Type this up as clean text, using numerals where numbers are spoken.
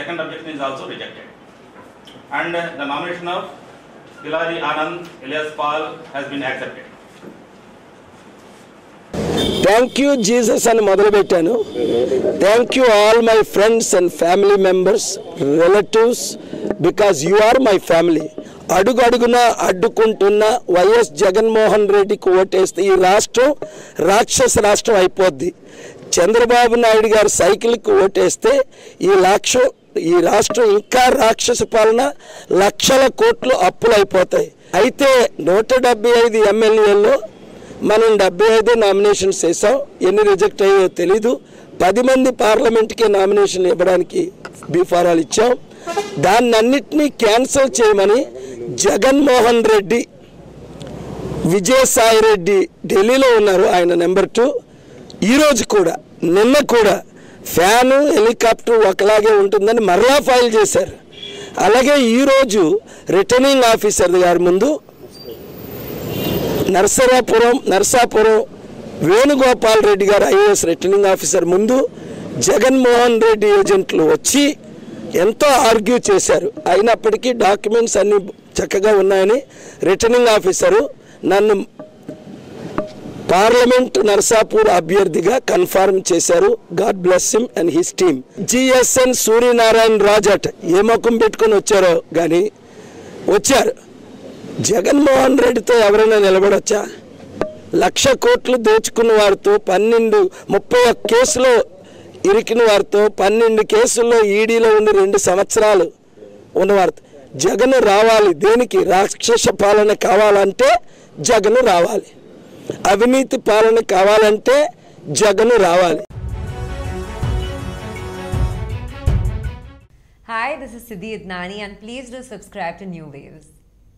second objection is also rejected. And the nomination of Gilari Anand alias Paul has been accepted. Thank you Jesus and మొదలుపెట్టాను. Thank you all my friends and family members, relatives, because you are my family. అడుగు అడుగున అడ్డుకుంటున్న YS Jaganmohan రెడ్డికి ఓటేస్తే ఈ రాష్ట్రం రాక్షస రాష్ట్రం అయిపోద్ది. చంద్రబాబు నాయుడు గారు సైకిల్కి ఓటేస్తే ఈ రాష్ట్రం ఇంకా రాక్షస పాలన, లక్షల కోట్లు అప్పులు అయిపోతాయి. అయితే 175 ఎమ్మెల్యేల్లో మనం 75 నామినేషన్స్ వేసాం. ఎన్ని రిజెక్ట్ అయ్యో తెలీదు. 10 మంది పార్లమెంట్కి నామినేషన్ ఇవ్వడానికి బీఫారాలు ఇచ్చాం. దాన్నన్నిటినీ క్యాన్సిల్ చేయమని జగన్మోహన్ రెడ్డి, విజయసాయి రెడ్డి ఢిల్లీలో ఉన్నారు, ఆయన నెంబర్ 2. ఈరోజు కూడా నిన్న కూడా ఫ్యాను హెలికాప్టర్ ఒకలాగే ఉంటుందని మరలా ఫైల్ చేశారు. అలాగే ఈరోజు రిటర్నింగ్ ఆఫీసర్ గారి ముందు నర్సాపురం వేణుగోపాల్ రెడ్డి గారు ఐఏఎస్ రిటర్నింగ్ ఆఫీసర్ ముందు జగన్మోహన్ రెడ్డి ఏజెంట్లు వచ్చి ఎంతో ఆర్గ్యూ చేశారు. అయినప్పటికీ డాక్యుమెంట్స్ అన్నీ చక్కగా ఉన్నాయని రిటర్నింగ్ ఆఫీసరు నన్ను పార్లమెంట్ నర్సాపూర్ అభ్యర్థిగా కన్ఫర్మ్ చేశారు. God bless him and his team. GSN Suryanarayana Raju అట ఏ ముఖం పెట్టుకొని వచ్చారో కానీ వచ్చారు. జగన్మోహన్ రెడ్డితో ఎవరైనా నిలబడొచ్చా? 1,00,000 కోట్లు దోచుకున్న వారితో 31 కేసులో ఇరికిన వారితో 12 కేసుల్లో ఈడీలో ఉండి 2 సంవత్సరాలు ఉన్నవారితో జగన్ రావాలి. దేనికి? రాక్షస పాలన కావాలంటే జగన్ రావాలి. అవినీతి పాలన కావాలంటే జగన్ రావాలి. Hi, this is Siddhi Idnani and please do subscribe to New Waves.